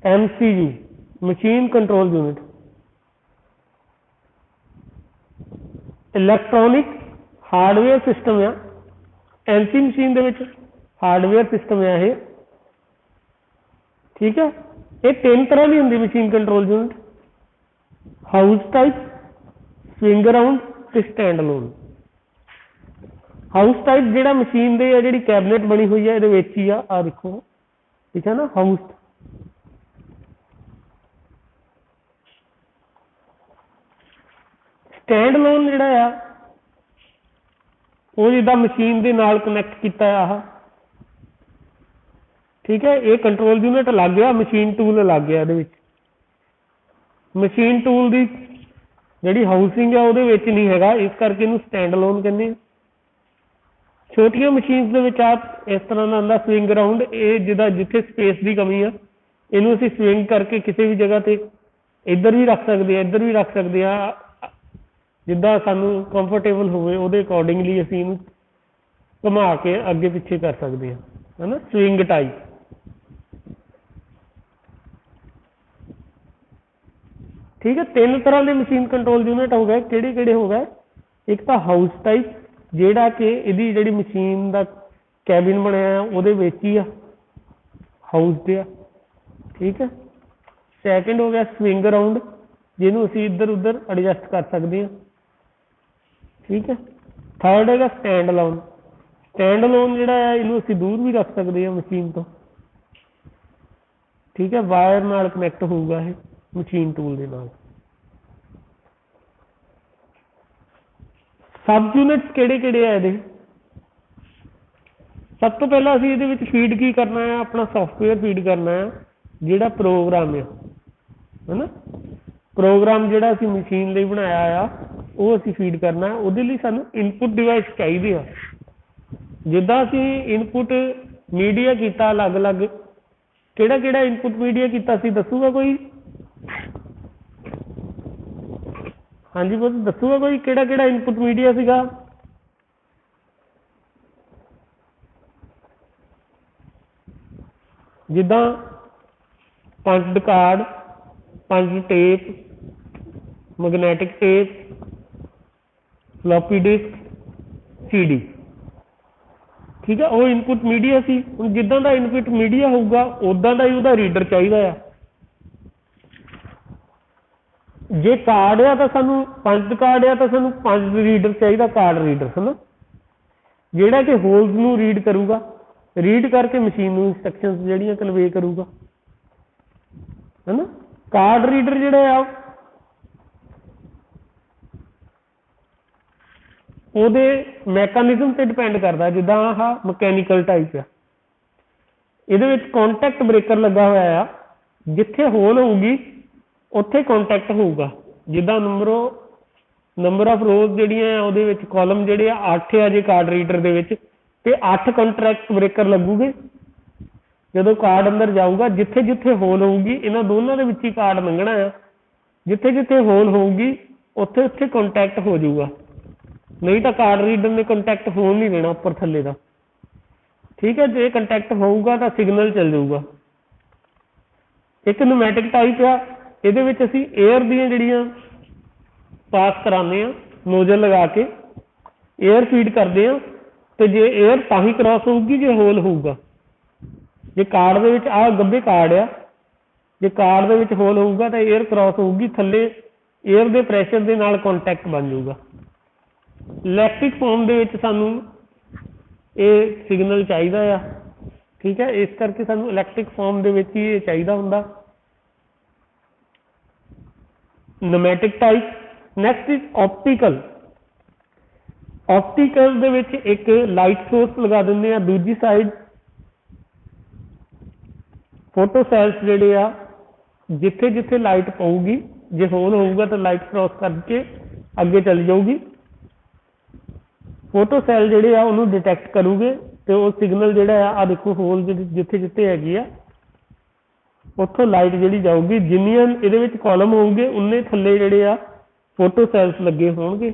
MCU machine control unit electronic hardware system आ। NC machine दे विच हार्डवेयर सिस्टम है ये, ठीक है। ये 3 तरह की होंगी machine control unit, house type, swing around ते स्टैंड अलोन। हाउस टाइप जिहड़ा मशीन दे जी कैबिनेट बनी हुई है ये ही आ देखो, ठीक है ना। हाउस स्टैंड अलोन जिहड़ा आ वो जिद्दां मशीन दे नाल कनैक्ट किया आ, ठीक है। ये कंट्रोल यूनिट अलग गया, मशीन टूल अलग गया। मशीन टूल की जी हाउसिंग है वो नहीं है, इस करके इनू स्टैंड अलोन कहते। छोटिया मशीन के आप इस तरह का आंदा स्विंग अराउंड, ये जिदा जिथे स्पेस की कमी है इनू असी स्विंग करके किसी भी जगह पर इधर भी रख सकते हैं, इधर भी रख सकते हैं, जिदा सानू कंफर्टेबल होवे उहदे अकॉर्डिंगली असी इनू घुमा के अगे पिछे कर सकते हैं, है ना। स्विंग टाइप, ठीक है। 3 तरह के मशीन कंट्रोल यूनिट हो गए, किहड़े हो गए। एक तो हाउस टाइप जिहड़ा कि इहदी जिहड़ी मशीन का कैबिन बनया उहदे विच ही आ, हाउस दे आ, ठीक है। सैकेंड हो गया स्विंग अराउंड, जिन्हों असी इधर उधर एडजस्ट कर सकते हैं, ठीक है। थर्ड है स्टैंड अलोन। स्टैंड अलोन जिहड़ा है इनू असी दूर भी रख सकते हैं मशीन तो, ठीक है। वायर नाल कनैक्ट होगा ये मशीन टूल के नाल। सब यूनिट्स किहड़े है ये। सब तो पहला असी इहदे विच फीड की करना है, अपना सॉफ्टवेयर फीड करना है जिहड़ा प्रोग्राम है ना। प्रोग्राम जिहड़ा असी मशीन लई बनाया आ वो असी फीड करना है। उहदे लई सानू इनपुट डिवाइस चाहिए आ, जिद्दां असी इनपुट मीडिया किया अलग अलग, किहड़ा इनपुट मीडिया किया सी दसूगा कोई। हाँ जी, बस दसूगा कोई किहड़ा इनपुट मीडिया सीगा। जिद्दां 5 card, 5 tape, magnetic tape, floppy disk, CD, ठीक है। वो इनपुट मीडिया सी। हुण जिद्दां दा इनपुट मीडिया होगा उदां दा ही उहदा रीडर चाहिए आ। जे कार्ड आ तो सानू 5 कार्ड आ तो सानू 5 रीडर चाहिए, कार्ड रीडर है ना, जिहड़ा कि होल्स नू रीड करूगा, रीड करके मशीन नू इंस्ट्रक्शंस जिहड़ियां कन्वे करूगा, है ना। कार्ड रीडर जिहड़ा आ ਉਹਦੇ मैकेनिज्म से डिपेंड करता, जिदा आह मकैनिकल टाइप आ, ये कॉन्टैक्ट ब्रेकर लगा हुआ आ, जिथे होल होगी उत्थे कॉन्टैक्ट होगा। जिदा नंबर ऑफ रोज जी कॉलम जोड़े 8 आ जे कार्ड रीडर के 8 कॉन्ट्रैक्ट ब्रेकर लगूगे। जो कार्ड अंदर जाऊगा जिथे जिथे होल होगी इन्होंने दोनों के विच ही कार्ड लंघना है, जिथे जिथे होल होगी उत्थे उत्थे कॉन्टैक्ट हो जाऊगा, नहीं तो कार्ड रीडर ने कंटैक्ट होन नहीं देना उपर थले का, ठीक है। जो कंटैक्ट होगा तो सिग्नल चल जाऊगा। एक न्यूमैटिक टाइप आ, ये असी एयर दी जड़ियाँ पास कराने नोजल लगा के एयर फीड करते हैं, तो जे एयर तां ही क्रॉस होगी जो होल होगा। जे कार्ड दे विच आ गब्बे कार्ड आ, जे कार्ड दे विच होल होगा तो एयर क्रॉस होगी, थले एयर के प्रैशर के नाल कॉन्टैक्ट बन जाऊगा। इलैक्ट्रिक फॉर्म दे विच सानू ये सिग्नल चाहिए आ, ठीक है। इस करके सानू इलैक्ट्रिक फॉर्म दे विच ही ये चाहिए हुंदा। Pneumatic type. Next is optical. Optical दे विच एक लाइट सोर्स लगा देंगे, दूजी साइड फोटो सैल्स जिहड़े आ, जिथे जिथे लाइट पऊगी जे होल होगा तो लाइट क्रॉस करके अगे चली जाऊगी। फोटो सैल जिहड़े आ उन्होंने डिटैक्ट करूगे तो वो सिग्नल जिहड़ा आ देखो होल जिथे जिथे हैगी आ उत्थों लाइट जिहड़ी जाऊगी, जिन्नियां इहदे विच कॉलम होंगे उन्ने थल्ले जिहड़े आ फोटो सैल्स लगे होणगे,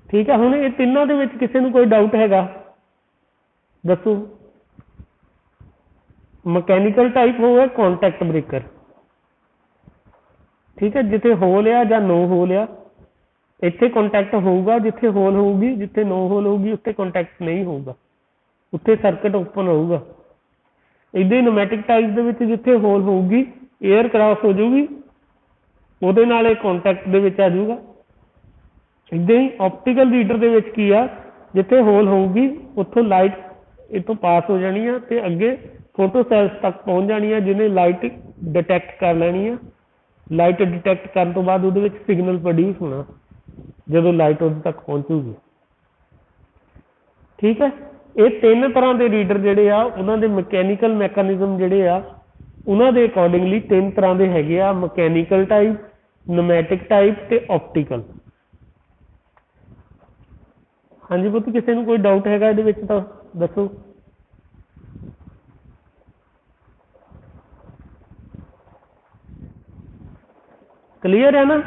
ठीक है। हुण ये तिन्नां दे विच किसी नूं कोई डाउट हैगा दसो। ਮਕੈਨੀਕਲ ਟਾਈਪ ਹੋਊਗਾ कॉन्टैक्ट ब्रेकर। ठीक है, जिथे होल आ या नो होल आ, इत्थे कॉन्टैक्ट होगा, जिथे होल होगी, जिथे नो होल होगी उत्थे कॉन्टैक्ट नहीं होगा, उत्थे सर्किट ओपन होगा। इदां ही न्यूमैटिक टाइप दे विच जिथे होल होगी एयर क्रॉस हो जाऊगी, ਉਹਦੇ ਨਾਲ ਇਹ कॉन्टैक्ट ਦੇ ਵਿੱਚ आ जाऊगा। इदां ही ऑप्टिकल रीडर ਦੇ ਵਿੱਚ ਕੀ ਆ, जिथे होल होगी उत्थों लाइट इतों पास हो जानी है ते अगे फोटो सैल्स तक पहुँच जानी है, जिन्हें लाइट डिटैक्ट कर लैनी है। लाइट डिटैक्ट करने तो बाद उहदे विच सिग्नल प्रोड्यूस होना जदों लाइट उहदे तक पहुँचूगी। ठीक है, ये तीन तरह के रीडर जिहड़े आ उन्हां दे मैकेनिकल मैकेनिज्म जिहड़े आ उन्हां दे अकॉर्डिंगली तीन तरह के हैगे आ, मैकेनिकल टाइप, न्यूमैटिक टाइप ते ऑप्टिकल। हाँ जी पुत, किसी को कोई डाउट हैगा इहदे विच तां दसो। क्लीयर है ना?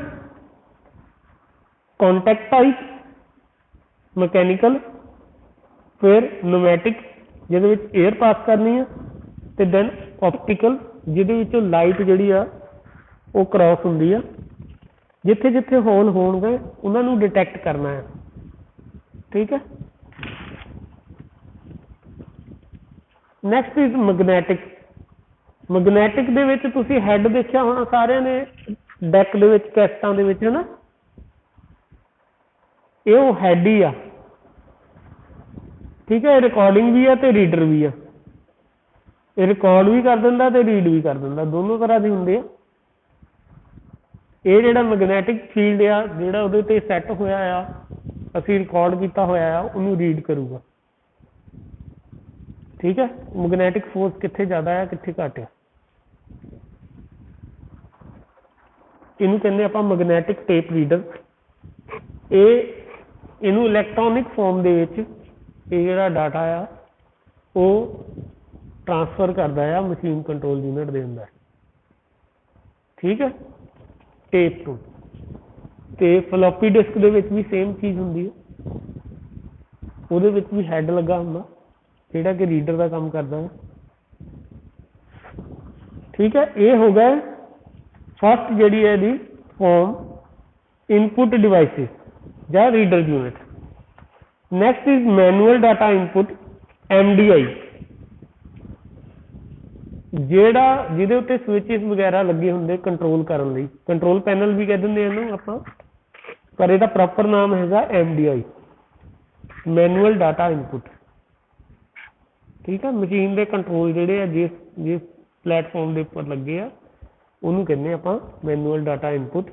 कॉन्टैक्ट टाइप मैकेनिकल, फिर न्यूमैटिक जिहदे विच एयर पास करनी है, ते दैन ऑप्टिकल जिहदे विच लाइट जिहड़ी आ वो क्रॉस हुंदी आ, जिथे जिथे होल होणगे उन्हां नूं डिटैक्ट करना है। ठीक है, नैक्सट इज मैगनैटिक। मैगनैटिक दे विच तुसीं हैड देखिया होना सारिਆਂ ने डैक दे विच कैसेटां दे विच, है ना, ये वो हैड ही आ। ठीक है, रिकॉर्डिंग भी है तो रीडर भी है, ये रिकॉर्ड भी कर दिंदा ते रीड भी कर दिंदा, दोनों तरह के हुंदे आ। ये जिहड़ा मैगनैटिक फील्ड आ जिहड़ा उहदे ते सैट होया आ, असीं रिकॉर्ड कीता होया आ, उहनूं रीड करूगा। ठीक है, मैगनैटिक फोर्स कित्थे ज़्यादा है कित्थे घट है, इनू कहते आपां मैगनैटिक टेप रीडर। ये इनू इलैक्ट्रॉनिक फॉर्म दे विच ये जिहड़ा डाटा आ वो ट्रांसफर करदा है मशीन कंट्रोल यूनिट दे अंदर। ठीक है, टेप तो ते फ्लॉपी डिस्क दे विच भी सेम चीज़ हुंदी है, उहदे विच भी हैड लगा हुंदा जिहड़ा कि रीडर का काम करता है। ठीक है, ये हो गया फर्स्ट जिहड़ी है दी फॉर्म इनपुट डिवाइसिस या reader unit. Next is manual data input MDI, जेड़ा जिहदे उत्ते स्विचेस वगैरह लगे होंगे कंट्रोल करने लई, कंट्रोल पैनल भी कह दिंदे इहनूं आपां, पर इहदा प्रॉपर नाम हैगा MDI, मैनुअल डाटा इनपुट। ठीक है, मशीन के कंट्रोल जिहड़े आ जिस जिस प्लेटफॉर्म के उपर लगे आ उन्होंने कहने आपां मैनुअल डाटा इनपुट।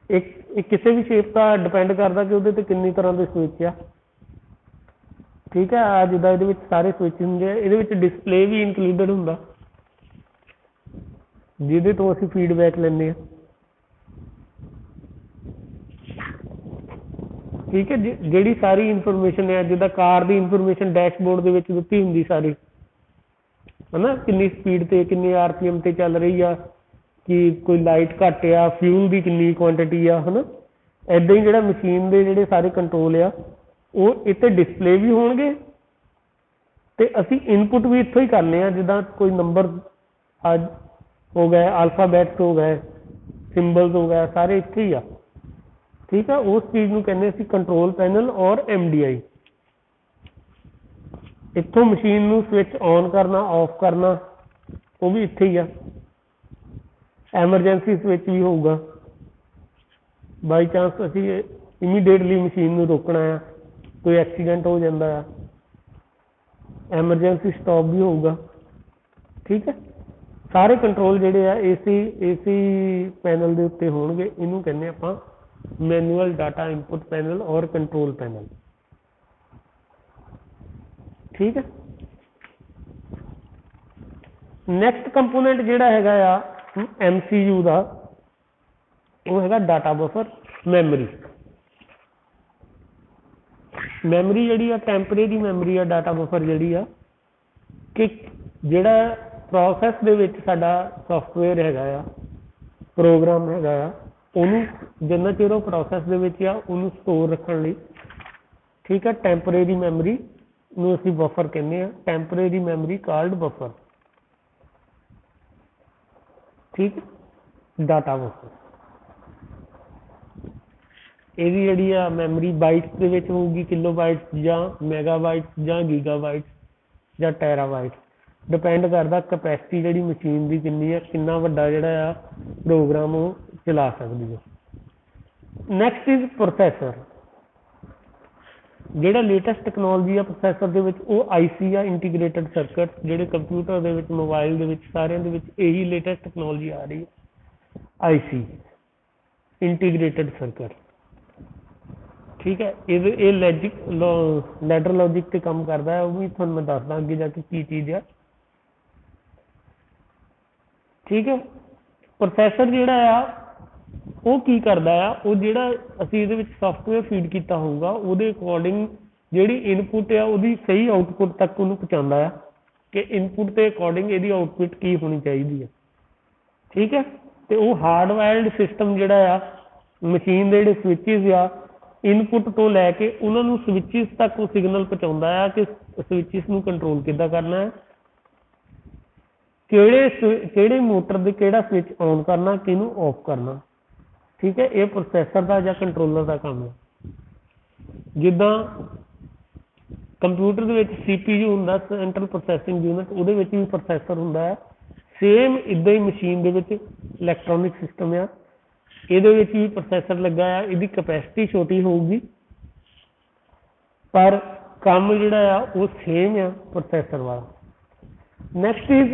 एक किसी भी शेप का डिपेंड करता कि उहदे ते कितनी तरह के स्विच आ। ठीक है, आ जिद्दां इहदे विच सारे स्विच हुंदे आ, इहदे विच डिस्पले भी इनकलूडिड हुंदा जिहदे तो असीं फीडबैक लैंदे आ। ठीक है, जिहड़ी सारी इनफॉर्मेशन है जिद्दां कार की इनफॉर्मेशन डैशबोर्ड दे विच दित्ती हुंदी सारी, है ना, कितनी स्पीड ते कितने RPM ते चल रही आ, कि कोई लाइट घट आ, फ्यूल की कितनी क्वांटिटी आ, है ना। इदां ही जिहड़ा मशीन के जिहड़े सारे कंट्रोल आ वो इत्थे डिस्पले भी होणगे ते असीं इनपुट भी इत्थों ही करने आ, जिद्दां कोई नंबर आज हो गए, अल्फाबैट्स हो गए, सिंबल्स हो गए, सारे इत्थे ही आ। ठीक है, उस चीज़ नूं कहने असीं कंट्रोल पैनल और MDI। इत्थों मशीन नूं स्विच ऑन करना ऑफ करना वो भी इत्थे ही आ। एमरजेंसी स्विच भी होगा, बाई चांस असीं इमीडिएटली मशीन नूं रोकना है, कोई एक्सीडेंट हो जाता है, एमरजेंसी स्टॉप भी होगा। ठीक है, सारे कंट्रोल जिहड़े आ AC पैनल के उत्ते होणगे, इनूं कहने आपां मैनुअल डाटा इनपुट पैनल और कंट्रोल पैनल। ठीक है, नैक्सट कंपोनेंट जिहड़ा हैगा आ MCU का वो हैगा डाटा बफर मैमरी। मैमरी जिहड़ी आ टैंपरेरी मैमरी आ, डाटा बफर जिहड़ी आ कि जिहड़ा प्रोसैस दे विच साडा सॉफ्टवेयर हैगा आ, प्रोग्राम हैगा आ, उन्होंने जिन्ना चिर वो प्रोसैस दे विच आ उन्होंने स्टोर रखने लई, ठीक है, टैंपरेरी मैमरी ਨੂੰ ਅਸੀਂ ਬਫਰ ਕਹਿੰਦੇ ਆ, ਟੈਂਪਰੇਰੀ ਮੈਮਰੀ ਕਾਲਡ ਬਫਰ। ਠੀਕ, ਡਾਟਾ ਬਫਰ। ਇਹਦੀ ਜਿਹੜੀ ਆ ਮੈਮਰੀ ਬਾਈਟਸ ਦੇ ਵਿੱਚ ਹੋਊਗੀ, ਕਿਲੋ ਬਾਈਟਸ ਜਾਂ ਮੈਗਾਬਾਈਟਸ ਜਾਂ ਗੀਗਾਬਾਈਟਸ ਜਾਂ ਟੈਰਾਬਾਈਟਸ, ਡਿਪੈਂਡ ਕਰਦਾ ਕਪੈਸਿਟੀ ਜਿਹੜੀ ਮਸ਼ੀਨ ਦੀ ਕਿੰਨੀ ਆ, ਕਿੰਨਾ ਵੱਡਾ ਜਿਹੜਾ ਆ ਪ੍ਰੋਗਰਾਮ ਉਹ ਚਲਾ ਸਕਦੀ ਹੈ। Next is processor. ਜਿਹੜਾ ਲੇਟੈਸਟ ਟੈਕਨੋਲੋਜੀ ਆ ਪ੍ਰੋਸੈਸਰ ਦੇ ਵਿੱਚ ਉਹ ਆਈਸੀ ਆ, ਇੰਟੀਗ੍ਰੇਟਡ ਸਰਕਟ। ਜਿਹੜੇ ਕੰਪਿਊਟਰ ਦੇ ਵਿੱਚ, ਮੋਬਾਈਲ ਦੇ ਵਿੱਚ, ਸਾਰਿਆਂ ਦੇ ਵਿੱਚ ਇਹੀ ਲੇਟੈਸਟ ਟੈਕਨੋਲੋਜੀ ਆ ਰਹੀ ਹੈ, ਆਈਸੀ, ਇੰਟੀਗ੍ਰੇਟਡ ਸਰਕਟ। ਠੀਕ ਹੈ, ਇਹ ਲੈਡਰ ਲੌਜਿਕ ਤੇ ਕੰਮ ਕਰਦਾ ਹੈ, ਉਹ ਵੀ ਤੁਹਾਨੂੰ ਮੈਂ ਦੱਸਦਾ ਅੱਗੇ ਜਾ ਕੇ ਕੀ ਚੀਜ਼ ਆ। ਠੀਕ ਹੈ, ਪ੍ਰੋਸੈਸਰ ਜਿਹੜਾ ਆ ਉਹ ਕੀ ਕਰਦਾ ਆ, ਉਹ ਜਿਹੜਾ ਅਸੀਂ ਇਹਦੇ ਵਿੱਚ ਸੌਫਟਵੇਅਰ ਫੀਡ ਕੀਤਾ ਹੋਊਗਾ ਉਹਦੇ ਅਕੋਰਡਿੰਗ ਜਿਹੜੀ ਇਨਪੁਟ ਆ ਉਹਦੀ ਸਹੀ ਆਊਟਪੁੱਟ ਤੱਕ ਉਹਨੂੰ ਪਹੁੰਚਾਉਂਦਾ ਆ ਕਿ ਇਨਪੁਟ ਦੇ ਅਕੋਰਡਿੰਗ ਇਹਦੀ ਆਊਟਪੁੱਟ ਕੀ ਹੋਣੀ ਚਾਹੀਦੀ ਹੈ। ਠੀਕ ਹੈ, ਤੇ ਉਹ ਹਾਰਡਵਾਇਰਡ ਸਿਸਟਮ ਜਿਹੜਾ ਆ, ਮਸ਼ੀਨ ਦੇ ਜਿਹੜੇ ਸਵਿਚਿਸ ਆ, ਇਨਪੁਟ ਤੋਂ ਲੈ ਕੇ ਉਹਨਾਂ ਨੂੰ ਸਵਿਚਿਸ ਤੱਕ ਉਹ ਸਿਗਨਲ ਪਹੁੰਚਾਉਂਦਾ ਆ ਕਿ ਸਵਿਚਿਸ ਨੂੰ ਕੰਟਰੋਲ ਕਿੱਦਾਂ ਕਰਨਾ ਹੈ, ਕਿਹੜੇ ਮੋਟਰ ਦੇ ਕਿਹੜਾ ਸਵਿਚ ਔਨ ਕਰਨਾ, ਕਿਹਨੂੰ ਆਫ ਕਰਨਾ। ਠੀਕ ਹੈ, ਇਹ ਪ੍ਰੋਸੈਸਰ ਦਾ ਜਾਂ ਕੰਟਰੋਲਰ ਦਾ ਕੰਮ ਹੈ। ਜਿੱਦਾਂ ਕੰਪਿਊਟਰ ਦੇ ਵਿੱਚ CPU ਹੁੰਦਾ, ਸੈਂਟਰਲ ਪ੍ਰੋਸੈਸਿੰਗ ਯੂਨਿਟ, ਉਹਦੇ ਵਿੱਚ ਵੀ ਪ੍ਰੋਸੈਸਰ ਹੁੰਦਾ ਹੈ। ਸੇਮ ਇੱਦਾਂ ਹੀ ਮਸ਼ੀਨ ਦੇ ਵਿੱਚ ਇਲੈਕਟ੍ਰੋਨਿਕ ਸਿਸਟਮ ਆ, ਇਹਦੇ ਵਿੱਚ ਵੀ ਪ੍ਰੋਸੈਸਰ ਲੱਗਾ ਆ। ਇਹਦੀ ਕਪੈਸਿਟੀ ਛੋਟੀ ਹੋਊਗੀ ਪਰ ਕੰਮ ਜਿਹੜਾ ਆ ਉਹ ਸੇਮ ਆ ਪ੍ਰੋਸੈਸਰ ਵਾਲਾ। Next is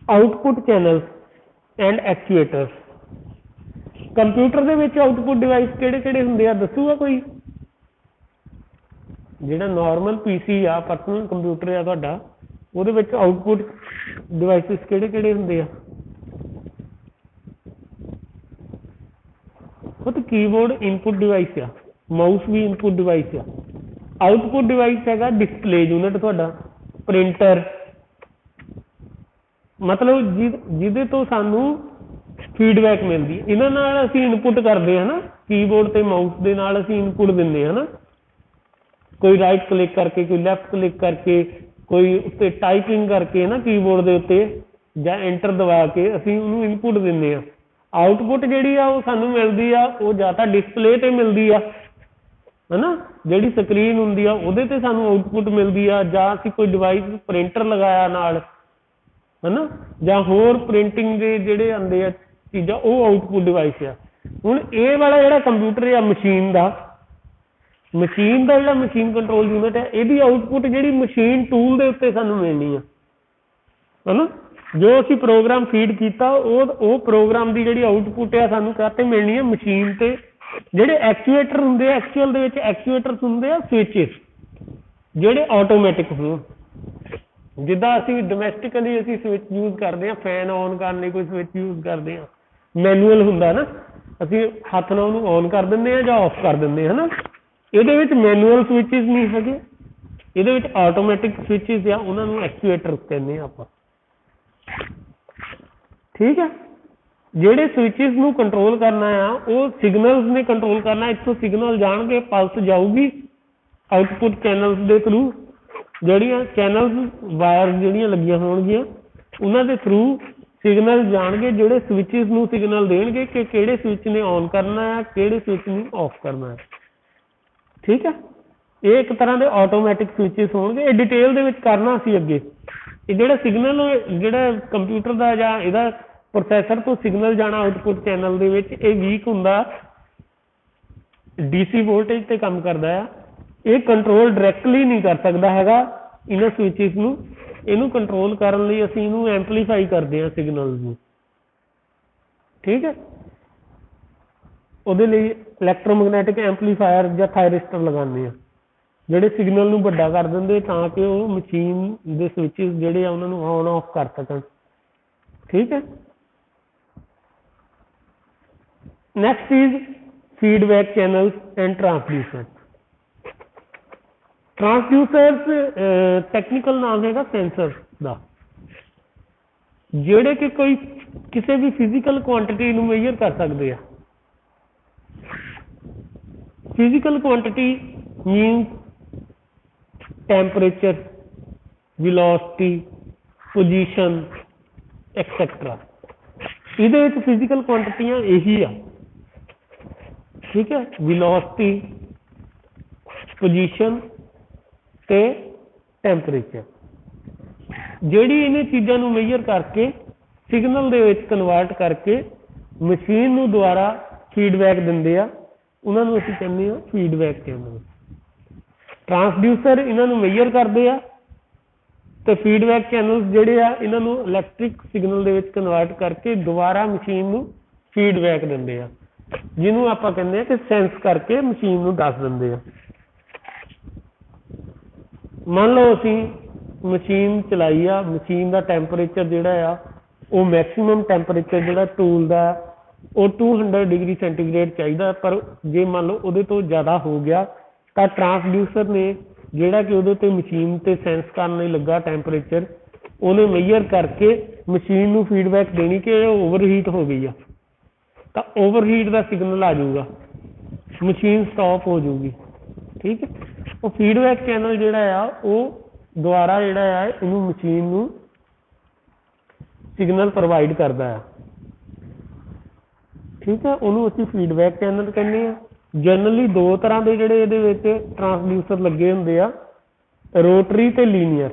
output channels and actuators. Computer ਦੇ ਵਿੱਚ ਆਊਟਪੁੱਟ ਡਿਵਾਈਸ ਕਿਹੜੇ ਕਿਹੜੇ ਹੁੰਦੇ ਆ ਦੱਸੂਗਾ ਕੋਈ? ਜਿਹੜਾ ਨਾਰਮਲ PC ਆ, ਪਰਸਨਲ ਕੰਪਿਊਟਰ ਆ ਤੁਹਾਡਾ, ਉਹਦੇ ਵਿੱਚ ਆਊਟਪੁੱਟ ਡਿਵਾਈਸਿਸ ਕਿਹੜੇ ਕਿਹੜੇ ਹੁੰਦੇ ਆ? ਉਹ ਤਾਂ ਕੀਬੋਰਡ ਇਨਪੁੱਟ ਡਿਵਾਈਸ ਆ, ਮਾਊਸ ਵੀ ਇਨਪੁੱਟ ਡਿਵਾਈਸ ਆ। ਆਊਟਪੁੱਟ ਡਿਵਾਈਸ ਹੈਗਾ ਡਿਸਪਲੇ ਯੂਨਿਟ ਤੁਹਾਡਾ, ਪ੍ਰਿੰਟਰ, ਮਤਲਬ ਜਿਹਦੇ ਤੋਂ ਸਾਨੂੰ ਫੀਡਬੈਕ ਮਿਲਦੀ। ਇਹਨਾਂ ਨਾਲ ਅਸੀਂ ਇਨਪੁੱਟ ਕਰਦੇ ਹਾਂ ਨਾ, ਕੀਬੋਰਡ ਤੇ ਮਾਊਸ ਦੇ ਨਾਲ ਅਸੀਂ ਇਨਪੁੱਟ ਦਿੰਦੇ ਹਾਂ ਨਾ, ਕੋਈ ਰਾਈਟ ਕਲਿੱਕ ਕਰਕੇ, ਕੋਈ ਲੈਫਟ ਕਲਿੱਕ ਕਰਕੇ, ਕੋਈ ਉੱਤੇ ਟਾਈਪਿੰਗ ਕਰਕੇ ਨਾ ਕੀਬੋਰਡ ਦੇ ਉੱਤੇ, ਜਾਂ ਐਂਟਰ ਦਬਾ ਕੇ ਅਸੀਂ ਉਹਨੂੰ ਇਨਪੁੱਟ ਦਿੰਦੇ ਹਾਂ। ਆਊਟਪੁੱਟ ਜਿਹੜੀ ਆ ਉਹ ਸਾਨੂੰ ਮਿਲਦੀ ਆ, ਉਹ ਜਾਂ ਤਾਂ ਡਿਸਪਲੇ ਤੇ ਮਿਲਦੀ ਆ, ਹਨਾ, ਜਿਹੜੀ ਸਕਰੀਨ ਹੁੰਦੀ ਆ ਉਹਦੇ ਤੇ ਸਾਨੂੰ ਆਊਟਪੁੱਟ ਮਿਲਦੀ ਆ, ਜਾਂ ਅਸੀਂ ਕੋਈ ਡਿਵਾਈਸ ਪ੍ਰਿੰਟਰ ਲਗਾਇਆ ਨਾਲ, ਹਨਾ, ਜਾਂ ਹੋਰ ਪ੍ਰਿੰਟਿੰਗ ਦੇ ਜਿਹੜੇ ਆਉਂਦੇ ਆ ਚੀਜ਼ਾਂ, ਉਹ ਆਊਟਪੁੱਟ ਡਿਵਾਈਸ ਆ। ਹੁਣ ਇਹ ਵਾਲਾ ਜਿਹੜਾ ਕੰਪਿਊਟਰ ਆ ਮਸ਼ੀਨ ਦਾ ਜਿਹੜਾ ਮਸ਼ੀਨ ਕੰਟਰੋਲ ਯੂਨਿਟ ਹੈ, ਇਹਦੀ ਆਊਟਪੁੱਟ ਜਿਹੜੀ ਮਸ਼ੀਨ ਟੂਲ ਦੇ ਉੱਤੇ ਸਾਨੂੰ ਮਿਲਣੀ ਆ, ਹਨਾ। ਜੋ ਅਸੀਂ ਪ੍ਰੋਗਰਾਮ ਫੀਡ ਕੀਤਾ ਉਹ ਪ੍ਰੋਗਰਾਮ ਦੀ ਜਿਹੜੀ ਆਊਟਪੁੱਟ ਆ ਸਾਨੂੰ ਕਾਹਤੇ ਮਿਲਣੀ ਆ? ਮਸ਼ੀਨ ਤੇ। ਜਿਹੜੇ ਐਕਚੁਏਟਰ ਹੁੰਦੇ ਆ, ਐਕਚੁਅਲ ਦੇ ਵਿੱਚ ਐਕਚੁਏਟਰਸ ਹੁੰਦੇ ਆ ਸਵਿਚਿਸ, ਜਿਹੜੇ ਆਟੋਮੈਟਿਕ ਹੋਣ। ਜਿੱਦਾਂ ਅਸੀਂ ਡੋਮੈਸਟਿਕਲੀ ਅਸੀਂ ਸਵਿਚ ਯੂਜ਼ ਕਰਦੇ ਹਾਂ, ਫੈਨ ਔਨ ਕਰਨ ਲਈ ਕੋਈ ਸਵਿਚ ਯੂਜ਼ ਕਰਦੇ ਹਾਂ, ਮੈਨੂਅਲ ਹੁੰਦਾ ਨਾ, ਅਸੀਂ ਹੱਥ ਨਾਲ ਉਹਨੂੰ ਔਨ ਕਰ ਦਿੰਦੇ ਹਾਂ ਜਾਂ ਆਫ ਕਰ ਦਿੰਦੇ ਹਾਂ, ਹਨਾ। ਇਹਦੇ ਵਿੱਚ ਮੈਨੂਅਲ ਸਵਿਚਿਸ ਨਹੀਂ ਹੈਗੇ, ਇਹਦੇ ਵਿੱਚ ਆਟੋਮੈਟਿਕ ਸਵਿਚਿਸ ਆ, ਉਹਨਾਂ ਨੂੰ ਐਕਚੁਏਟਰ ਕਹਿੰਦੇ ਆ ਆਪਾਂ। ਠੀਕ ਹੈ, ਜਿਹੜੇ ਸਵਿਚਿਸ ਨੂੰ ਕੰਟਰੋਲ ਕਰਨਾ ਆ ਉਹ ਸਿਗਨਲਸ ਨੇ ਕੰਟਰੋਲ ਕਰਨਾ। ਇੱਥੋਂ ਸਿਗਨਲ ਜਾਣਗੇ, ਪਲਸ ਜਾਊਗੀ ਆਊਟਪੁੱਟ ਚੈਨਲਸ ਦੇ ਥਰੂ, ਜਿਹੜੀਆਂ ਚੈਨਲਸ ਵਾਇਰ ਜਿਹੜੀਆਂ ਲੱਗੀਆਂ ਹੋਣਗੀਆਂ ਉਹਨਾਂ ਦੇ ਥਰੂ ਸਿਗਨਲ ਜਾਣਗੇ, ਜਿਹੜੇ ਸਵਿਚਿਸ ਨੂੰ ਸਿਗਨਲ ਦੇਣਗੇ ਕਿ ਕਿਹੜੇ ਸਵਿਚ ਨੇ ਔਨ ਕਰਨਾ ਹੈ, ਕਿਹੜੇ ਸਵਿਚ ਨੂੰ ਆਫ ਕਰਨਾ ਹੈ। ਠੀਕ ਹੈ, ਇਹ ਇੱਕ ਤਰ੍ਹਾਂ ਦੇ ਆਟੋਮੈਟਿਕ ਸਵਿਚਿਸ ਹੋਣਗੇ। ਇਹ ਡਿਟੇਲ ਦੇ ਵਿੱਚ ਕਰਨਾ ਸੀ ਅੱਗੇ। ਇਹ ਜਿਹੜਾ ਸਿਗਨਲ ਜਿਹੜਾ ਕੰਪਿਊਟਰ ਦਾ ਜਾਂ ਇਹਦਾ ਪ੍ਰੋਸੈਸਰ ਤੋਂ ਸਿਗਨਲ ਜਾਣਾ ਆਊਟਪੁੱਟ ਚੈਨਲ ਦੇ ਵਿੱਚ, ਇਹ ਵੀਕ ਹੁੰਦਾ, DC ਵੋਲਟੇਜ ਤੇ ਕੰਮ ਕਰਦਾ ਆ। ਇਹ ਕੰਟਰੋਲ ਡਾਇਰੈਕਟਲੀ ਨਹੀਂ ਕਰ ਸਕਦਾ ਹੈਗਾ ਇਹਨਾਂ ਸਵਿਚਿਸ ਨੂੰ। ਇਹਨੂੰ ਕੰਟਰੋਲ ਕਰਨ ਲਈ ਅਸੀਂ ਇਹਨੂੰ ਐਂਪਲੀਫਾਈ ਕਰਦੇ ਹਾਂ ਸਿਗਨਲ ਨੂੰ। ਠੀਕ ਹੈ, ਉਹਦੇ ਲਈ ਇਲੈਕਟ੍ਰੋਮੈਗਨੈਟਿਕ ਐਂਪਲੀਫਾਇਰ ਜਾਂ ਥਾਇਰਿਸਟਰ ਲਗਾਉਂਦੇ ਆ, ਜਿਹੜੇ ਸਿਗਨਲ ਨੂੰ ਵੱਡਾ ਕਰ ਦਿੰਦੇ ਤਾਂ ਕਿ ਉਹ ਮਸ਼ੀਨ ਦੇ ਸਵਿਚਿਸ ਜਿਹੜੇ ਆ ਉਹਨਾਂ ਨੂੰ ਔਨ ਆਫ ਕਰ ਸਕਣ। ਠੀਕ ਹੈ, next is feedback channels and transducer. Transducers technical ਨਾਮ ਹੈਗਾ ਸੈਂਸਰ ਦਾ, ਜਿਹੜੇ ਕਿ ਕੋਈ ਕਿਸੇ ਵੀ ਫਿਜ਼ੀਕਲ ਕੁਆਂਟਿਟੀ ਨੂੰ ਮੇਜਰ ਕਰ ਸਕਦੇ ਆ। Physical quantity means temperature, velocity, position etcetera. ਇਹਦੇ ਵਿੱਚ ਫਿਜ਼ੀਕਲ ਕੁਆਂਟੀਟੀਆਂ ਇਹੀ ਆ, ਠੀਕ ਹੈ। ਵੈਲੋਸਿਟੀ, ਪੋਜੀਸ਼ਨ ਤੇ ਟੈਂਪਰੇਚਰ, ਜਿਹੜੀ ਇਹਨੇ ਚੀਜ਼ਾਂ ਨੂੰ ਮੇਜਰ ਕਰਕੇ ਸਿਗਨਲ ਦੇ ਵਿੱਚ ਕਨਵਰਟ ਕਰਕੇ ਮਸ਼ੀਨ ਨੂੰ ਦੁਆਰਾ ਫੀਡਬੈਕ ਦਿੰਦੇ ਆ, ਉਹਨਾਂ ਨੂੰ ਅਸੀਂ ਕਹਿੰਦੇ ਆ ਫੀਡਬੈਕ ਚੈਨਲ। ਟਰਾਂਸਡਿਊਸਰ ਇਹਨਾਂ ਨੂੰ ਮੇਜਰ ਕਰਦੇ ਆ ਤੇ ਫੀਡਬੈਕ ਚੈਨਲ ਜਿਹੜੇ ਆ ਇਹਨਾਂ ਨੂੰ ਇਲੈਕਟ੍ਰਿਕ ਸਿਗਨਲ ਦੇ ਵਿੱਚ ਕਨਵਰਟ ਕਰਕੇ ਦੁਬਾਰਾ ਮਸ਼ੀਨ ਨੂੰ ਫੀਡਬੈਕ ਦਿੰਦੇ ਆ, ਜਿਹਨੂੰ ਆਪਾਂ ਕਹਿੰਦੇ ਆ ਕਿ ਸੈਂਸ ਕਰਕੇ ਮਸ਼ੀਨ ਨੂੰ ਦੱਸ ਦਿੰਦੇ ਆ। ਮੰਨ ਲਓ ਅਸੀਂ ਮਸ਼ੀਨ ਚਲਾਈ ਆ, ਮਸ਼ੀਨ ਦਾ ਟੈਂਪਰੇਚਰ ਜਿਹੜਾ ਆ ਉਹ ਮੈਕਸਿਮਮ ਟੈਂਪਰੇਚਰ ਜਿਹੜਾ ਟੂਲ ਦਾ ਉਹ 200 ਡਿਗਰੀ ਸੈਂਟੀਗ੍ਰੇਡ ਚਾਹੀਦਾ, ਪਰ ਜੇ ਮੰਨ ਲਓ ਉਹਦੇ ਤੋਂ ਜ਼ਿਆਦਾ ਹੋ ਗਿਆ ਤਾਂ ਟਰਾਂਸਡਿਊਸਰ ਨੇ ਜਿਹੜਾ ਕਿ ਉਹਦੇ ਤੇ ਮਸ਼ੀਨ ਤੇ ਸੈਂਸ ਕਰਨ ਲਈ ਲੱਗਾ ਟੈਂਪਰੇਚਰ, ਉਹਨੇ ਮੇਜਰ ਕਰਕੇ ਮਸ਼ੀਨ ਨੂੰ ਫੀਡਬੈਕ ਦੇਣੀ ਕਿ ਇਹ ਓਵਰਹੀਟ ਹੋ ਗਈ ਆ, ਤਾਂ ਓਵਰਹੀਟ ਦਾ ਸਿਗਨਲ ਆ ਜਾਊਗਾ, ਮਸ਼ੀਨ ਸਟਾਪ ਹੋ ਜਾਊਗੀ, ਠੀਕ ਹੈ। ਉਹ ਫੀਡਬੈਕ ਚੈਨਲ ਜਿਹੜਾ ਆ ਉਹ ਦੁਆਰਾ ਜਿਹੜਾ ਆ ਇਹਨੂੰ ਮਸ਼ੀਨ ਨੂੰ ਸਿਗਨਲ ਪ੍ਰੋਵਾਈਡ ਕਰਦਾ ਆ, ਠੀਕ ਹੈ। ਉਹਨੂੰ ਅਸੀਂ ਫੀਡਬੈਕ ਚੈਨਲ ਕਹਿੰਦੇ ਆ। ਜਨਰਲੀ ਦੋ ਤਰ੍ਹਾਂ ਦੇ ਜਿਹੜੇ ਇਹਦੇ ਵਿੱਚ ਟਰਾਂਸਡਿਊਸਰ ਲੱਗੇ ਹੁੰਦੇ ਆ, ਰੋਟਰੀ ਤੇ ਲੀਨੀਅਰ।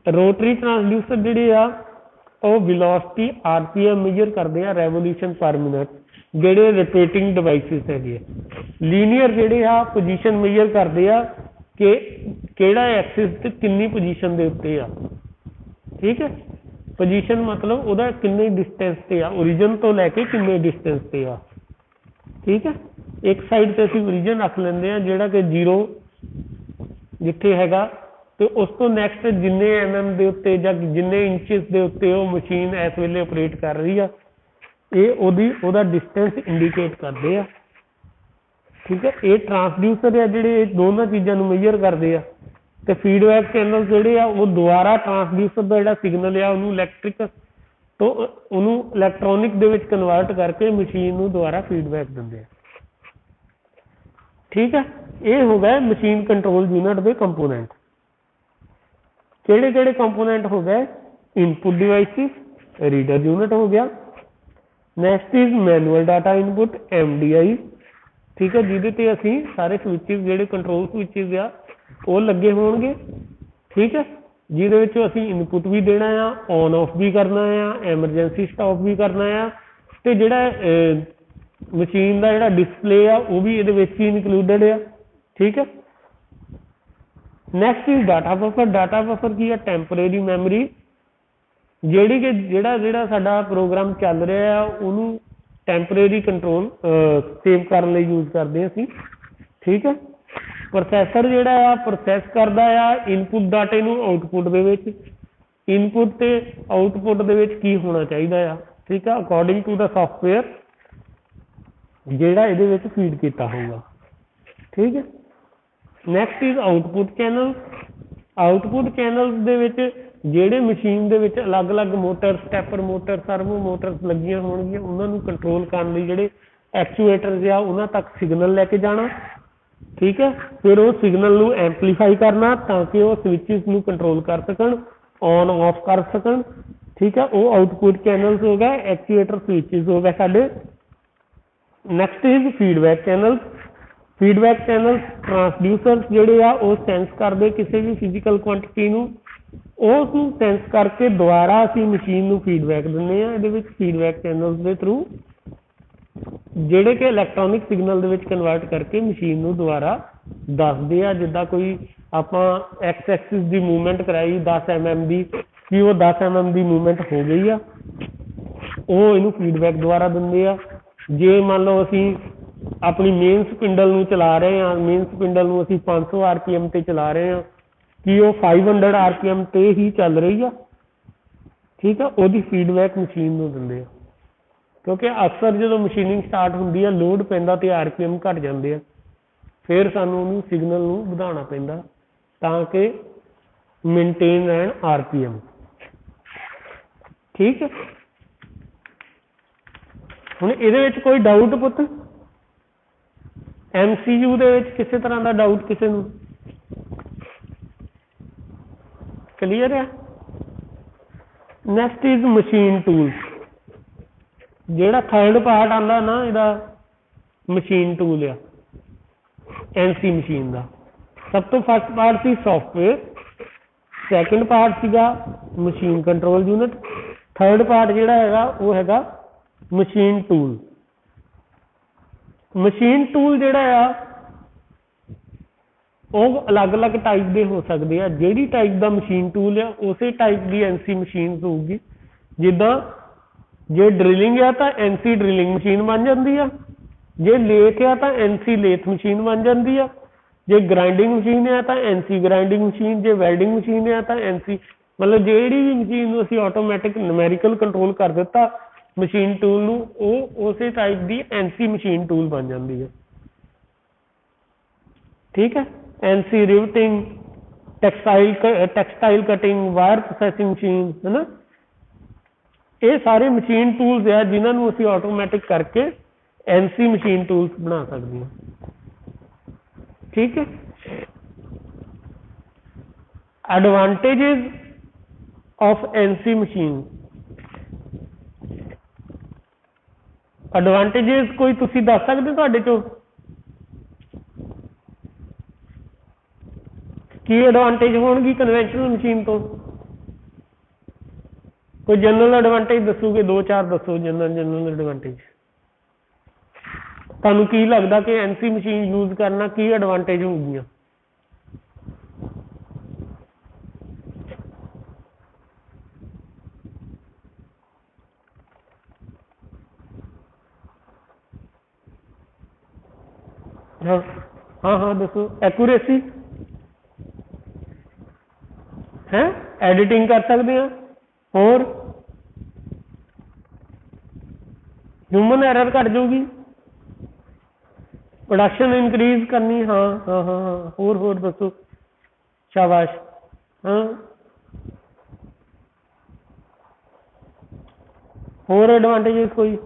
ਰੋਟਰੀ ਟਰਾਂਸਡਿਊਸਰ ਜਿਹੜੇ ਆ ਉਹ ਵੈਲੋਸਿਟੀ RPM ਮੇਜਰ ਕਰਦੇ ਆ, ਰੈਵੋਲੂਸ਼ਨ ਪਰ ਮਿੰਟ, ਜਿਹੜੇ ਰੋਟੇਟਿੰਗ ਡਿਵਾਈਸਿਸ ਹੈਗੇ ਆ। ਲੀਨੀਅਰ ਜਿਹੜੇ ਆ ਪੋਜੀਸ਼ਨ ਮੇਜਰ ਕਰਦੇ ਆ ਕਿ ਕਿਹੜਾ ਐਕਸਿਸ ਤੇ ਕਿੰਨੀ ਪੋਜੀਸ਼ਨ ਦੇ ਉੱਤੇ ਆ, ਠੀਕ ਹੈ। ਪੋਜੀਸ਼ਨ ਮਤਲਬ ਉਹਦਾ ਕਿੰਨੇ ਡਿਸਟੈਂਸ ਤੇ ਆ, ਓਰੀਜਨ ਤੋਂ ਲੈ ਕੇ ਕਿੰਨੇ ਡਿਸਟੈਂਸ ਤੇ ਆ, ਠੀਕ ਹੈ। ਇੱਕ ਸਾਈਡ ਤੇ ਅਸੀਂ ਓਰੀਜਨ ਰੱਖ ਲੈਂਦੇ ਆ ਜਿਹੜਾ ਕਿ 0 ਜਿੱਥੇ ਹੈਗਾ, ਤੇ ਉਸ ਤੋਂ ਨੈਕਸਟ ਜਿੰਨੇ MM ਦੇ ਉੱਤੇ ਜਾਂ ਜਿੰਨੇ ਇੰਚਸ ਦੇ ਉੱਤੇ ਉਹ ਮਸ਼ੀਨ ਇਸ ਵੇਲੇ ਆਪਰੇਟ ਕਰ ਰਹੀ ਆ, ਇਹ ਉਹਦਾ ਡਿਸਟੈਂਸ ਇੰਡੀਕੇਟ ਕਰਦੇ ਆ, ਠੀਕ ਹੈ। ਇਹ ਟਰਾਂਸਡਿਊਸਰ ਆ ਜਿਹੜੇ ਇਹ ਦੋਨਾਂ ਚੀਜ਼ਾਂ ਨੂੰ ਮੇਜਰ ਕਰਦੇ ਆ, ਤੇ ਫੀਡਬੈਕ ਚੈਨਲ ਜਿਹੜੇ ਆ ਉਹ ਦੁਆਰਾ ਟਰਾਂਸਡਿਊਸਰ ਦਾ ਜਿਹੜਾ ਸਿਗਨਲ ਆ ਉਹਨੂੰ ਇਲੈਕਟ੍ਰਿਕ ਤੋਂ ਉਹਨੂੰ ਇਲੈਕਟ੍ਰੋਨਿਕ ਦੇ ਵਿੱਚ ਕਨਵਰਟ ਕਰਕੇ ਮਸ਼ੀਨ ਨੂੰ ਦੁਬਾਰਾ ਫੀਡਬੈਕ ਦਿੰਦੇ ਆ, ਠੀਕ ਹੈ। ਇਹ ਹੋ ਗਏ ਮਸ਼ੀਨ ਕੰਟਰੋਲ ਯੂਨਿਟ ਦੇ ਕੰਪੋਨੈਂਟ। ਕਿਹੜੇ ਕਿਹੜੇ ਕੰਪੋਨੈਂਟ ਹੋ ਗਏ? ਇਨਪੁਟ ਡਿਵਾਈਸਿਸ, ਰੀਡਰ ਯੂਨਿਟ ਹੋ ਗਿਆ। Next is manual data input MDI, ਠੀਕ ਹੈ, ਜਿਹਦੇ ਤੇ ਅਸੀਂ ਸਾਰੇ ਸਵਿਚਿਸ ਜਿਹੜੇ ਕੰਟਰੋਲ ਸਵਿਚਿਸ ਆ ਉਹ ਲੱਗੇ ਹੋਣਗੇ, ਠੀਕ ਹੈ, ਜਿਹਦੇ ਵਿੱਚ ਅਸੀਂ ਇਨਪੁਟ ਵੀ ਦੇਣਾ ਆ, ਔਨ ਆਫ ਵੀ ਕਰਨਾ ਆ, ਐਮਰਜੈਂਸੀ ਸਟਾਪ ਵੀ ਕਰਨਾ ਆ, ਤੇ ਜਿਹੜਾ ਮਸ਼ੀਨ ਦਾ ਜਿਹੜਾ ਡਿਸਪਲੇ ਆ ਉਹ ਵੀ ਇਹਦੇ ਵਿੱਚ ਹੀ ਇਨਕਲੂਡਡ ਆ, ਠੀਕ ਹੈ। Next is data buffer. Data buffer ਕੀ ਆ? ਟੈਂਪਰੇਰੀ ਮੈਮਰੀ, ਜਿਹੜੀ ਕਿ ਜਿਹੜਾ ਸਾਡਾ ਪ੍ਰੋਗਰਾਮ ਚੱਲ ਰਿਹਾ ਆ ਉਹਨੂੰ ਟੈਂਪਰੇਰੀ ਕੰਟਰੋਲ ਸੇਵ ਕਰਨ ਲਈ ਯੂਜ਼ ਕਰਦੇ ਹਾਂ ਅਸੀਂ, ਠੀਕ ਹੈ। ਪ੍ਰੋਸੈਸਰ ਜਿਹੜਾ ਆ ਪ੍ਰੋਸੈਸ ਕਰਦਾ ਆ ਇਨਪੁਟ ਡਾਟੇ ਨੂੰ ਆਊਟਪੁੱਟ ਦੇ ਵਿੱਚ, ਇਨਪੁੱਟ ਤੇ ਆਊਟਪੁੱਟ ਦੇ ਵਿੱਚ ਕੀ ਹੋਣਾ ਚਾਹੀਦਾ ਆ, ਠੀਕ ਆ, ਅਕੋਰਡਿੰਗ ਟੂ ਦਾ ਸੌਫਟਵੇਅਰ ਜਿਹੜਾ ਇਹਦੇ ਵਿੱਚ ਫੀਡ ਕੀਤਾ ਹੋਊਗਾ, ਠੀਕ ਹੈ। Next is output channel. Output channel ਦੇ ਵਿੱਚ ਜਿਹੜੇ ਮਸ਼ੀਨ ਦੇ ਵਿੱਚ ਅਲੱਗ-ਅਲੱਗ ਮੋਟਰ, ਸਟੈਪਰ ਮੋਟਰ, ਸਰਵੋ ਮੋਟਰਸ ਲੱਗੀਆਂ ਹੋਣਗੀਆਂ, ਉਹਨਾਂ ਨੂੰ ਕੰਟਰੋਲ ਕਰਨ ਲਈ ਜਿਹੜੇ ਐਕਚੁਏਟਰਸ ਆ ਉਹਨਾਂ ਤੱਕ ਸਿਗਨਲ ਲੈ ਕੇ ਜਾਣਾ, ਠੀਕ ਹੈ। ਫਿਰ ਉਹ ਸਿਗਨਲ ਨੂੰ ਐਂਪਲੀਫਾਈ ਕਰਨਾ ਤਾਂ ਕਿ ਉਹ ਸਵਿਚਿਸ ਨੂੰ ਕੰਟਰੋਲ ਕਰ ਸਕਣ, ਔਨ ਆਫ ਕਰ ਸਕਣ, ਠੀਕ ਹੈ। ਉਹ ਆਊਟਪੁੱਟ ਚੈਨਲਸ ਹੋ ਗਏ, ਐਕਚੁਏਟਰ ਸਵਿਚਿਸ ਹੋ ਗਏ ਸਾਡੇ। Next is feedback channel. Feedback channel transducer ਜਿਹੜੇ ਆ ਉਹ ਸੈਂਸ ਕਰਦੇ ਕਿਸੇ ਵੀ ਫਿਜ਼ੀਕਲ ਕੁਆਂਟਿਟੀ ਨੂੰ, ਉਸ ਨੂੰ ਸੈਂਸ ਕਰਕੇ ਦੁਬਾਰਾ ਅਸੀਂ ਮਸ਼ੀਨ ਨੂੰ ਫੀਡਬੈਕ ਦਿੰਦੇ ਆ। ਇਹਦੇ ਵਿੱਚ ਫੀਡਬੈਕ ਚੈਨਲਸ ਦੇ ਥਰੂ ਜਿਹੜੇ ਕਿ ਇਲੈਕਟ੍ਰੋਨਿਕ ਸਿਗਨਲ ਦੇ ਵਿੱਚ ਕਨਵਰਟ ਕਰਕੇ ਮਸ਼ੀਨ ਨੂੰ ਦੁਬਾਰਾ ਦੱਸਦੇ ਆ। ਜਿੱਦਾਂ ਕੋਈ ਆਪਾਂ ਐਕਸ ਐਕਸਿਸ ਦੀ ਮੂਵਮੈਂਟ ਕਰਾਈ 10 mm ਦੀ, ਕਿ ਉਹ 10 mm ਦੀ ਮੂਵਮੈਂਟ ਹੋ ਗਈ ਆ, ਉਹ ਇਹਨੂੰ ਫੀਡਬੈਕ ਦੁਬਾਰਾ ਦਿੰਦੇ ਆ। ਜੇ ਮੰਨ ਲਓ ਅਸੀਂ ਆਪਣੀ ਮੇਨ ਸਪਿੰਡਲ ਨੂੰ ਚਲਾ ਰਹੇ ਹਾਂ, ਮੇਨ ਸਪਿੰਡਲ ਨੂੰ ਅਸੀਂ 500 RPM ਤੇ ਚਲਾ ਰਹੇ ਹਾਂ, ਕਿ ਉਹ 500 RPM ਤੇ ਹੀ ਚੱਲ ਰਹੀ ਆ, ਠੀਕ ਆ, ਉਹਦੀ ਫੀਡਬੈਕ ਮਸ਼ੀਨ ਨੂੰ ਦਿੰਦੇ ਆ। ਕਿਉਂਕਿ ਅਕਸਰ ਜਦੋਂ ਮਸ਼ੀਨਿੰਗ ਸਟਾਰਟ ਹੁੰਦੀ ਆ ਲੋਡ ਪੈਂਦਾ ਤੇ RPM ਘਟ ਜਾਂਦੇ ਆ, ਫਿਰ ਸਾਨੂੰ ਉਹਨੂੰ ਸਿਗਨਲ ਨੂੰ ਵਧਾਉਣਾ ਪੈਂਦਾ ਤਾਂ ਕਿ ਮੇਨਟੇਨ ਰਹਿਣ RPM, ਠੀਕ ਹੈ। ਹੁਣ ਇਹਦੇ ਵਿੱਚ ਕੋਈ ਡਾਊਟ ਪੁੱਤ? MCU ਦੇ ਵਿੱਚ ਕਿਸੇ ਤਰ੍ਹਾਂ ਦਾ ਡਾਊਟ ਕਿਸੇ ਨੂੰ? ਕਲੀਅਰ ਹੈ? Next is machine tools. ਜਿਹੜਾ ਥਰਡ ਪਾਰਟ ਆਉਂਦਾ ਨਾ ਇਹਦਾ ਮਸ਼ੀਨ ਟੂਲ ਆ NC ਮਸ਼ੀਨ ਦਾ। ਸਭ ਤੋਂ ਫਸਟ ਪਾਰਟ ਸੀ ਸੌਫਟਵੇਅਰ, ਸੈਕਿੰਡ ਪਾਰਟ ਸੀਗਾ machine control unit, third part ਜਿਹੜਾ ਹੈਗਾ ਉਹ ਹੈਗਾ ਮਸ਼ੀਨ ਟੂਲ। ਮਸ਼ੀਨ ਟੂਲ ਜਿਹੜਾ ਆ ਉਹ ਅਲੱਗ-ਅਲੱਗ ਟਾਈਪ ਦੇ ਹੋ ਸਕਦੇ ਆ। ਜਿਹੜੀ ਟਾਈਪ ਦਾ ਮਸ਼ੀਨ ਟੂਲ ਆ ਉਸੇ ਟਾਈਪ ਦੀ NC ਮਸ਼ੀਨ ਹੋਊਗੀ। ਜਿੱਦਾਂ ਜੇ ਡਰਿਲਿੰਗ ਆ ਤਾਂ NC ਡਰਿਲਿੰਗ ਮਸ਼ੀਨ ਬਣ ਜਾਂਦੀ ਆ, ਜੇ ਲੇਥ ਆ ਤਾਂ NC ਲੇਥ ਮਸ਼ੀਨ ਬਣ ਜਾਂਦੀ ਆ, ਜੇ ਗ੍ਰਾਈਂਡਿੰਗ ਮਸ਼ੀਨ ਆ ਤਾਂ NC ਗ੍ਰਾਈਂਡਿੰਗ ਮਸ਼ੀਨ, ਜੇ ਵੈਲਡਿੰਗ ਮਸ਼ੀਨ ਆ ਤਾਂ NC। ਮਤਲਬ ਜਿਹੜੀ ਵੀ ਮਸ਼ੀਨ ਨੂੰ ਅਸੀਂ ਆਟੋਮੈਟਿਕ ਨੂਮੈਰੀਕਲ ਕੰਟਰੋਲ ਕਰ ਦਿੱਤਾ ਮਸ਼ੀਨ ਟੂਲ ਨੂੰ, ਉਹ ਉਸੇ ਟਾਈਪ ਦੀ NC ਮਸ਼ੀਨ ਟੂਲ ਬਣ ਜਾਂਦੀ ਹੈ। ਠੀਕ ਹੈ? NC riveting, textile cutting, wire processing machine, ਹੈ ਨਾ, ਇਹ ਸਾਰੇ ਮਸ਼ੀਨ ਟੂਲਸ ਆ ਜਿਨ੍ਹਾਂ ਨੂੰ ਅਸੀਂ ਆਟੋਮੈਟਿਕ ਕਰਕੇ NC ਮਸ਼ੀਨ ਟੂਲਸ ਬਣਾ ਸਕਦੇ ਹਾਂ। ਠੀਕ ਹੈ? Advantages of NC machine. Advantages ਕੋਈ ਤੁਸੀਂ ਦੱਸ ਸਕਦੇ ਤੁਹਾਡੇ ਚੋਂ? ਕੀ ਐਡਵਾਂਟੇਜ ਹੋਣਗੀ ਕਨਵੈਨਸ਼ਨਲ ਮਸ਼ੀਨ ਤੋਂ? ਕੋਈ ਜਨਰਲ ਐਡਵਾਂਟੇਜ ਦੱਸੋਗੇ? 2-4 ਦੱਸੋ ਜਨਰਲ ਐਡਵਾਂਟੇਜ। ਤੁਹਾਨੂੰ ਕੀ ਲੱਗਦਾ ਕਿ NC ਮਸ਼ੀਨ ਯੂਜ਼ ਕਰਨਾ ਕੀ ਐਡਵਾਂਟੇਜ ਹੋਊਗੀਆਂ? ਹਾਂ ਦੱਸੋ। ਐਕੂਰੇਸੀ ਹੈ, ਐਡੀਟਿੰਗ ਕਰ ਸਕਦੇ ਹਾਂ। ਹੋਰ ਹਿਊਮਨ ਐਰਰ ਘੱਟ ਜਾਊਗੀ, ਪ੍ਰੋਡਕਸ਼ਨ ਇਨਕਰੀਜ਼ ਕਰਨੀ। ਹਾਂ ਹੋਰ ਦੱਸੋ। ਸ਼ਾਬਾਸ਼। ਹਾਂ ਹੋਰ ਐਡਵਾਂਟੇजेस ਕੋਈ?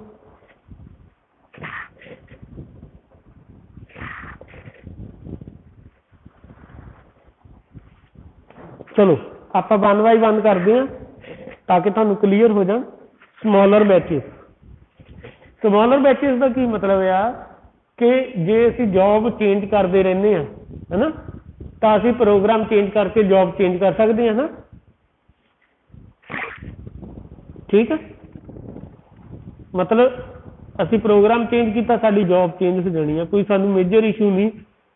ਚਲੋ ਆਪਾਂ 1 ਬਾਈ 1 ਕਰਦੇ ਹਾਂ ਤਾਂ ਕਿ ਤੁਹਾਨੂੰ ਕਲੀਅਰ ਹੋ ਜਾਣ। ਸਮੋਲਰ ਬੈਚਿਸ। ਸਮੋਲਰ ਬੈਚਿਸ ਦਾ ਕੀ ਮਤਲਬ ਆ ਕਿ ਜੇ ਅਸੀਂ ਜੌਬ ਚੇਂਜ ਕਰਦੇ ਰਹਿੰਦੇ ਹਾਂ, ਹੈ ਨਾ, ਤਾਂ ਅਸੀਂ ਪ੍ਰੋਗਰਾਮ ਚੇਂਜ ਕਰਕੇ ਜੌਬ ਚੇਂਜ ਕਰ ਸਕਦੇ ਹਾਂ ਨਾ। ਠੀਕ ਹੈ? ਮਤਲਬ ਅਸੀਂ ਪ੍ਰੋਗਰਾਮ ਚੇਂਜ ਕੀਤਾ, ਸਾਡੀ ਜੌਬ ਚੇਂਜ ਹੋ ਜਾਣੀ ਆ। ਕੋਈ ਸਾਨੂੰ ਮੇਜਰ ਇਸ਼ੂ ਨਹੀਂ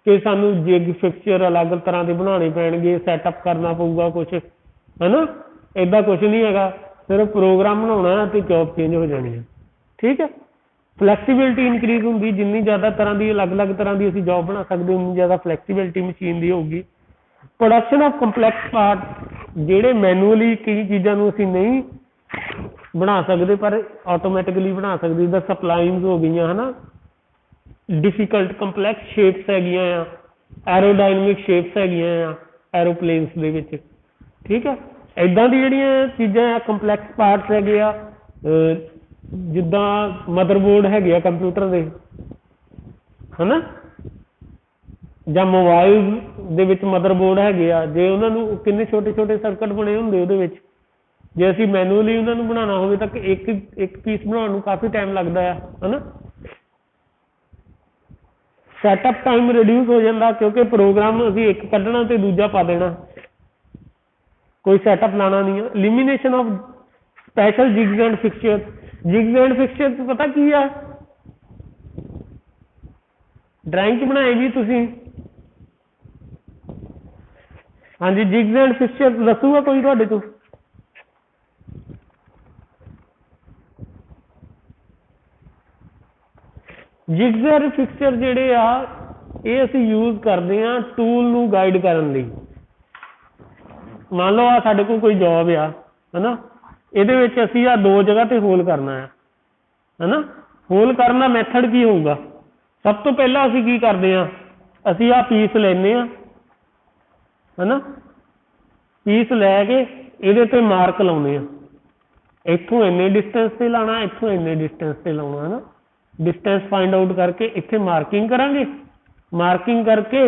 ਕਿ ਸਾਨੂੰ ਜਿਗ ਫਿਕਸਚਰ ਅਲੱਗ ਤਰ੍ਹਾਂ ਦੇ ਬਣਾਉਣੇ ਪੈਣਗੇ, ਸੈਟਅਪ ਕਰਨਾ ਪਊਗਾ ਕੁਛ, ਹੈ ਨਾ, ਇੱਦਾਂ ਕੁਛ ਨਹੀਂ ਹੈਗਾ। ਸਿਰਫ ਪ੍ਰੋਗਰਾਮ ਬਣਾਉਣਾ ਅਤੇ ਜੌਬ ਚੇਂਜ ਹੋ ਜਾਣੀ ਹੈ। ਠੀਕ ਹੈ? ਫਲੈਕਸੀਬਿਲਿਟੀ ਇਨਕਰੀਜ਼ ਹੁੰਦੀ, ਜਿੰਨੀ ਜ਼ਿਆਦਾ ਤਰ੍ਹਾਂ ਦੀ ਅਲੱਗ-ਅਲੱਗ ਤਰ੍ਹਾਂ ਦੀ ਅਸੀਂ ਜੌਬ ਬਣਾ ਸਕਦੇ ਉਨੀ ਜ਼ਿਆਦਾ ਫਲੈਕਸੀਬਿਲਿਟੀ ਮਸ਼ੀਨ ਦੀ ਹੋਊਗੀ। ਪ੍ਰੋਡਕਸ਼ਨ ਆਫ ਕੰਪਲੈਕਸ ਪਾਰਟ, ਜਿਹੜੇ ਮੈਨੂਅਲੀ ਕਈ ਚੀਜ਼ਾਂ ਨੂੰ ਅਸੀਂ ਨਹੀਂ ਬਣਾ ਸਕਦੇ ਪਰ ਆਟੋਮੈਟਿਕਲੀ ਬਣਾ ਸਕਦੇ, ਜਿੱਦਾਂ ਸਪਲਾਈਨਸ ਹੋ ਗਈਆਂ, ਹੈ ਨਾ, ਡਿਫੀਕਲਟ ਕੰਪਲੈਕਸ ਸ਼ੇਪਸ ਹੈਗੀਆਂ ਆ, ਐਰੋਡਾਇਨਮਿਕ ਸ਼ੇਪਸ ਹੈਗੀਆਂ ਆ ਐਰੋਪਲੇਨਸ ਦੇ ਵਿੱਚ। ਠੀਕ ਹੈ? ਇੱਦਾਂ ਦੀ ਜਿਹੜੀਆਂ ਚੀਜ਼ਾਂ ਆ, ਕੰਪਲੈਕਸ ਪਾਰਟਸ ਹੈਗੇ ਆ, ਜਿੱਦਾਂ ਮਦਰਬੋਰਡ ਹੈਗੇ ਆ ਕੰਪਿਊਟਰ ਦੇ, ਹੈ ਨਾ, ਜਾਂ ਮੋਬਾਈਲ ਦੇ ਵਿੱਚ ਮਦਰਬੋਰਡ ਹੈਗੇ ਆ, ਜੇ ਉਹਨਾਂ ਨੂੰ ਕਿੰਨੇ ਛੋਟੇ ਸਰਕਟ ਬਣੇ ਹੁੰਦੇ ਉਹਦੇ ਵਿੱਚ, ਜੇ ਅਸੀਂ ਮੈਨੂਅਲੀ ਉਹਨਾਂ ਨੂੰ ਬਣਾਉਣਾ ਹੋਵੇ ਤਾਂ ਇੱਕ ਪੀਸ ਬਣਾਉਣ ਨੂੰ ਕਾਫੀ ਟਾਈਮ ਲੱਗਦਾ ਆ, ਹੈ ਨਾ। ਸੈਟਅਪ ਟਾਈਮ ਰਿਡਿਊਸ ਹੋ ਜਾਂਦਾ ਕਿਉਂਕਿ ਪ੍ਰੋਗਰਾਮ ਅਸੀਂ ਇੱਕ ਕੱਢਣਾ ਤੇ ਦੂਜਾ ਪਾ ਦੇਣਾ, ਕੋਈ ਸੈਟਅਪ ਲਾਣਾ ਨਹੀਂ ਆ। Elimination of special jigs and fixture. Jigs and fixture ਪਤਾ ਕੀ ਆ? ਡਰਾਇੰਗ 'ਚ ਬਣਾਏ ਵੀ ਤੁਸੀਂ? ਹਾਂਜੀ, ਜਿਗਸ ਐਂਡ ਫਿਕਸਚਰ ਦੱਸੂਗਾ ਕੋਈ ਤੁਹਾਡੇ ਤੋਂ? ਜਿਗਸ ਐਂਡ ਫਿਕਸਚਰ ਜਿਹੜੇ ਆ ਇਹ ਅਸੀਂ ਯੂਜ਼ ਕਰਦੇ ਹਾਂ ਟੂਲ ਨੂੰ ਗਾਈਡ ਕਰਨ ਲਈ। ਮੰਨ ਲਓ ਆ ਸਾਡੇ ਕੋਲ ਕੋਈ ਜੌਬ ਆ, ਹੈ ਨਾ, ਇਹਦੇ ਵਿੱਚ ਅਸੀਂ ਆ 2 ਜਗ੍ਹਾ ਤੇ ਹੋਲ ਕਰਨਾ ਆ, ਹੈ ਨਾ। ਹੋਲ ਕਰਨ ਦਾ ਮੈਥਡ ਕੀ ਹੋਊਗਾ? ਸਭ ਤੋਂ ਪਹਿਲਾਂ ਅਸੀਂ ਕੀ ਕਰਦੇ ਹਾਂ, ਅਸੀਂ ਆਹ ਪੀਸ ਲੈਂਦੇ ਹਾਂ, ਹੈ ਨਾ, ਪੀਸ ਲੈ ਕੇ ਇਹਦੇ ਤੇ ਮਾਰਕ ਲਾਉਂਦੇ ਹਾਂ। ਇੱਥੋਂ ਇੰਨੇ ਡਿਸਟੈਂਸ ਤੇ ਲਾਉਣਾ, ਇੱਥੋਂ ਇੰਨੇ ਡਿਸਟੈਂਸ ਤੇ ਲਾਉਣਾ, ਹੈ ਨਾ। ਡਿਸਟੈਂਸ ਫਾਈਂਡ ਆਊਟ ਕਰਕੇ ਇੱਥੇ ਮਾਰਕਿੰਗ ਕਰਾਂਗੇ मार्किंग करके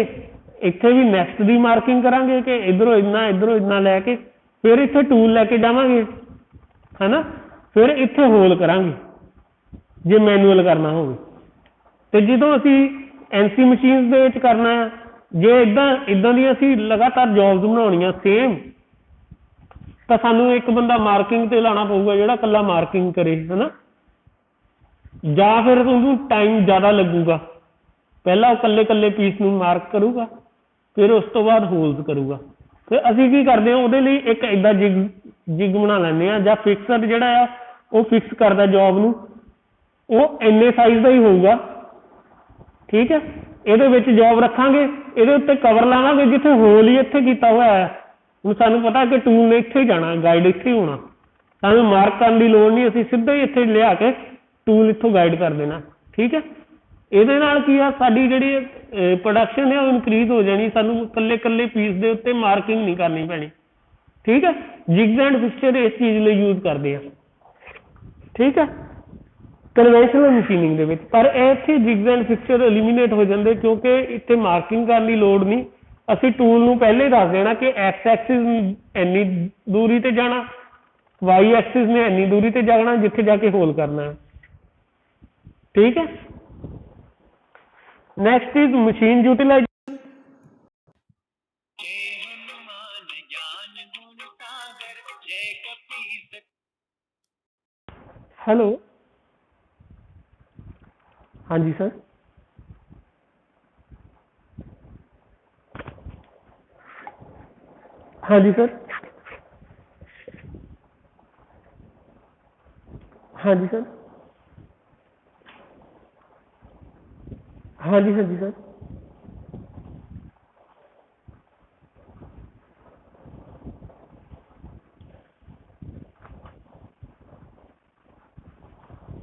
इत्थे भी नैक्सट की मार्किंग करांगे कि इधरों इन्ना लैके फिर इत्थे टूल लैके जावांगे है ना, फिर इत्थे होल करांगे जे मैनुअल करना हो। तो जो असी एनसी मशीन दे विच करना है, जे इदां दी असी लगातार जॉब्स बनाउणियां सेम, तो सानू एक बंदा मार्किंग ते लाना पऊगा जिहड़ा कल्ला मार्किंग करे है ना, या फिर उन्होंने टाइम ज़्यादा लगूगा। पहला कल्ले कल्ले पीस नूं मार्क करूगा, फिर उस तो बाद होल्स करूगा। फिर असी की करते हैं उहदे लई एक इदां जिग बना लैंदे आ, जां फिक्सर जिहड़ा आ वो फिक्स करदा जॉब नूं, वो इन्ने साइज का ही होऊगा। ठीक है, ये जॉब रखांगे, ये उत्ते कवर लावांगे जिथे होल ही इत्थे कीता होया है। हुण सानूं पता कि टूल ने इत्थे ही जाना, गाइड इत्थे ही होना, सानूं मार्क करने की लोड़ नहीं, असीं सीधा ही इत्थे लिया के टूल इत्थों गाइड कर देना। ठीक है, ਇਹਦੇ ਨਾਲ ਕੀ ਆ ਸਾਡੀ ਜਿਹੜੀ ਪ੍ਰੋਡਕਸ਼ਨ ਹੈ ਉਹ ਇਨਕਰੀਜ਼ ਹੋ ਜਾਣੀ, ਸਾਨੂੰ ਕੱਲੇ ਕੱਲੇ ਪੀਸ ਦੇ ਉੱਤੇ ਮਾਰਕਿੰਗ ਨਹੀਂ ਕਰਨੀ ਪੈਣੀ। ਠੀਕ ਹੈ, ਜਿਗਸ ਐਂਡ ਫਿਕਸਚਰ ਇਸ ਚੀਜ਼ ਲਈ ਯੂਜ਼ ਕਰਦੇ ਆ। ਠੀਕ ਹੈ, ਕਨਵੈਨਸ਼ਨਲ ਮਸ਼ੀਨਿੰਗ ਦੇ ਵਿੱਚ, ਪਰ ਇੱਥੇ ਜਿਗਸ ਐਂਡ ਫਿਕਸਚਰ ਐਲੀਮੀਨੇਟ ਹੋ ਜਾਂਦੇ ਕਿਉਂਕਿ ਇੱਥੇ ਮਾਰਕਿੰਗ ਕਰਨ ਦੀ ਲੋੜ ਨਹੀਂ। ਅਸੀਂ ਟੂਲ ਨੂੰ ਪਹਿਲੇ ਹੀ ਦੱਸ ਦੇਣਾ ਕਿ ਐਕਸ ਐਕਸਿਸ ਇੰਨੀ ਦੂਰੀ ਤੇ ਜਾਣਾ, ਵਾਈ ਐਕਸਿਸ ਨੇ ਇੰਨੀ ਦੂਰੀ ਤੇ ਜਾਣਾ ਜਿੱਥੇ ਜਾ ਕੇ ਹੋਲ ਕਰਨਾ ਹੈ। ठीक है, next is machine utilization. Hello, हाँ जी सर। हाँ जी सर। हाँ जी सर। हाँ जी, हाँ जी सर।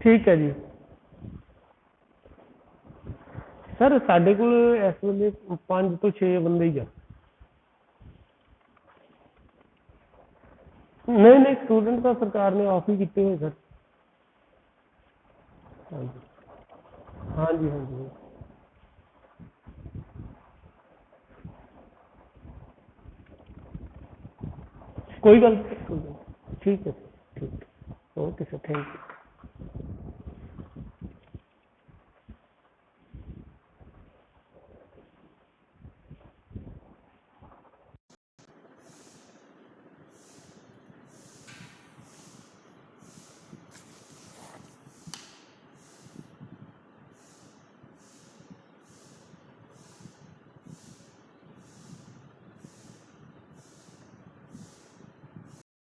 ठीक है जी सर, साढ़े को इस वे 5 तो 6 बंदे ही आ। नहीं नहीं, स्टूडेंट तो सरकार ने ऑफ ही किए हुए सर। हाँ जी, हाँ जी, हाँ जी। कोई गल नहीं, ठीक है, ठीक है, ओके सर, थैंक यू।